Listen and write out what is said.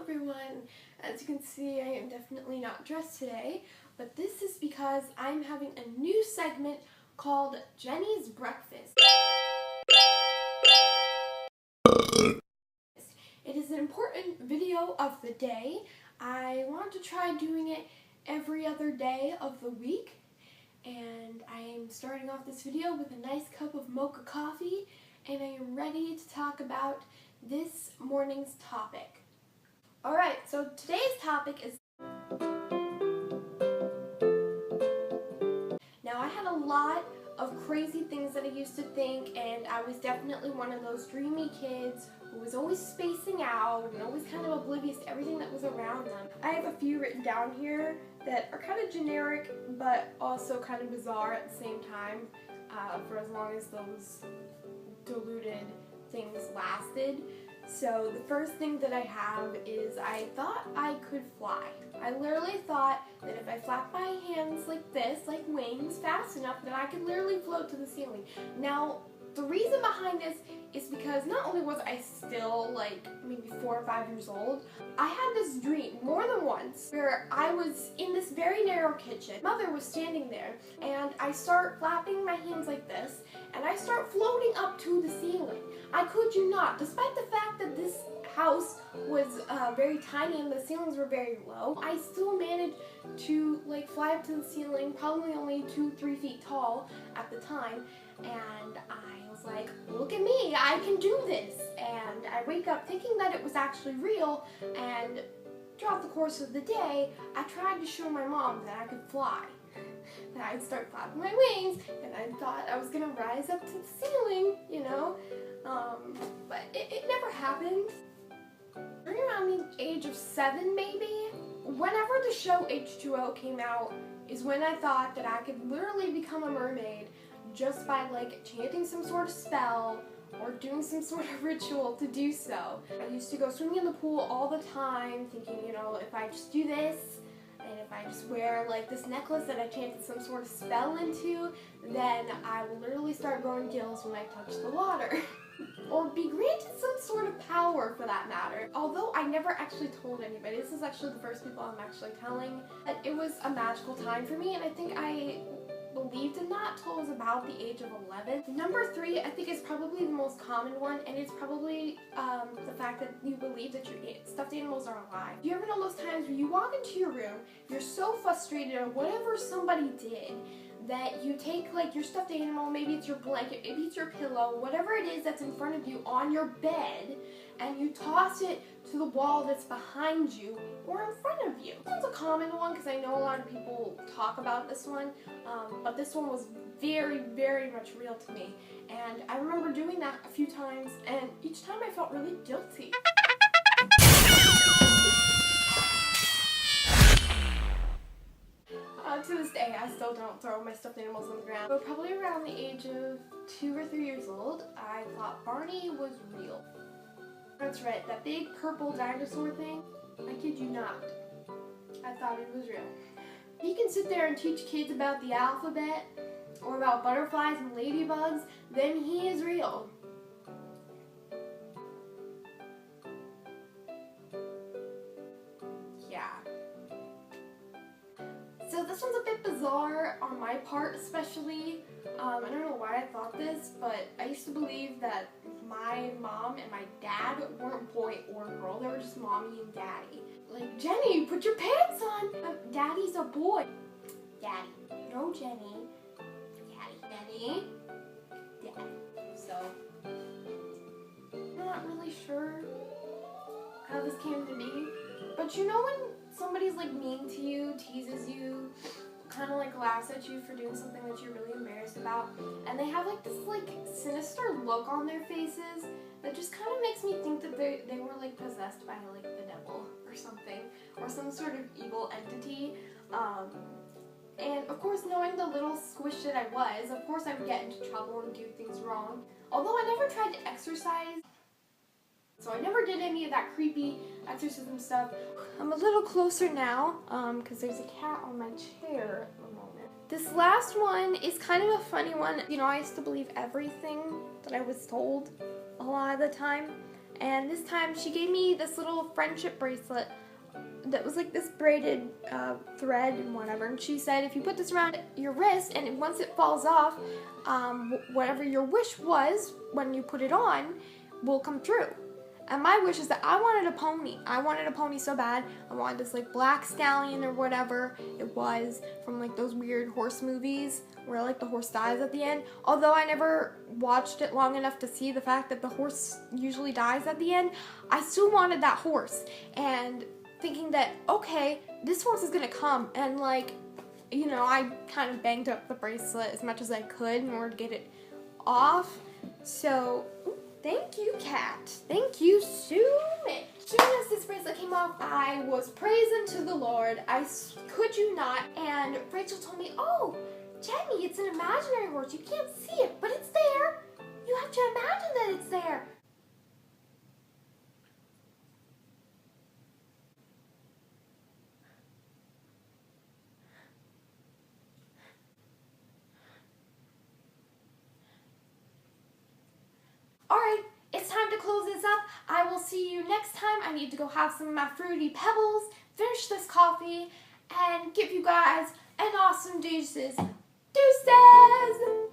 everyone. As you can see, I am definitely not dressed today, but this is because I'm having a new segment called Jenny's Breakfast. It is an important video of the day. I want to try doing it every other day of the week, and I am starting off this video with a nice cup of mocha coffee, and I am ready to talk about this morning's topic. Alright, so today's topic is... Now, I had a lot of crazy things that I used to think, and I was definitely one of those dreamy kids who was always spacing out and always kind of oblivious to everything that was around them. I have a few written down here that are kind of generic, but also kind of bizarre at the same time, for as long as those diluted things lasted. So the first thing that I have is I thought I could fly. I literally thought that if I flapped my hands like this, like wings, fast enough, that I could literally float to the ceiling. Now, the reason behind this is because not only was I still like maybe 4 or 5 years old, I had this dream more than once where I was in this very narrow kitchen. Mother was standing there, and I start flapping my hands like this, and I start floating up to the ceiling. I kid you not, despite the fact that this house was very tiny and the ceilings were very low, I still managed to like fly up to the ceiling, probably only 2-3 feet tall at the time, and I was like, look at me, I can do this. And I wake up thinking that it was actually real, and throughout the course of the day, I tried to show my mom that I could fly. That I'd start flapping my wings, and I thought I was gonna rise up to the ceiling, you know, but it never happened. During around the age of 7 maybe, whenever the show H2O came out, is when I thought that I could literally become a mermaid just by like chanting some sort of spell or doing some sort of ritual to do so. I used to go swimming in the pool all the time, thinking, you know, if I just do this, and if I just wear like this necklace that I chanted some sort of spell into, then I will literally start growing gills when I touch the water. Or be granted some sort of power for that matter. Although I never actually told anybody, this is actually the first people I'm actually telling, that it was a magical time for me, and I think I believed in that till I was about the age of 11. Number 3, I think, is probably the most common one, and it's probably the fact that you believe that your stuffed animals are alive. Do you ever know those times where you walk into your room, you're so frustrated at whatever somebody did, that you take like your stuffed animal, maybe it's your blanket, maybe it's your pillow, whatever it is that's in front of you on your bed, and you toss it to the wall that's behind you or in front of you. This one's a common one because I know a lot of people talk about this one, but this one was very, very much real to me. And I remember doing that a few times, and each time I felt really guilty. To this day, I still don't throw my stuffed animals on the ground. But probably around the age of 2 or 3 years old, I thought Barney was real. That's right, that big purple dinosaur thing, I kid you not, I thought it was real. You can sit there and teach kids about the alphabet, or about butterflies and ladybugs, then he is real. Yeah. So this one's a bit bizarre on my part especially. I don't know why I thought this, but I used to believe that my mom and my dad weren't boy or girl, they were just mommy and daddy. Like, Jenny, put your pants on! Daddy's a boy. Daddy. No, Jenny. Daddy. Jenny. Daddy. So, I'm not really sure how this came to be, but you know when somebody's like mean to you, teases you, kind of like laughs at you for doing something that you're really embarrassed about, and they have like this like sinister look on their faces that just kind of makes me think that they were like possessed by like the devil or something, or some sort of evil entity. And of course, knowing the little squish that I was, of course I would get into trouble and do things wrong. Although I never tried to exercise, so I never did any of that creepy exorcism stuff. I'm a little closer now, because there's a cat on my chair at the moment. This last one is kind of a funny one. You know, I used to believe everything that I was told a lot of the time, And this time she gave me this little friendship bracelet that was like this braided thread and whatever, and she said if you put this around your wrist and once it falls off, whatever your wish was when you put it on will come true. And my wish is that I wanted a pony. I wanted a pony so bad. I wanted this like black stallion or whatever it was from like those weird horse movies where like the horse dies at the end. Although I never watched it long enough to see the fact that the horse usually dies at the end, I still wanted that horse. And thinking that, okay, this horse is gonna come, and like, you know, I kind of banged up the bracelet as much as I could in order to get it off. So, thank you, Kat. Thank you so much. As soon as this bracelet came off, I was praising to the Lord. I could you not. And Rachel told me, oh, Jenny, it's an imaginary horse. You can't see it, but it's there. You have to imagine that it's there. Alright, it's time to close this up. I will see you next time. I need to go have some of my Fruity Pebbles, finish this coffee, and give you guys an awesome deuces. Deuces!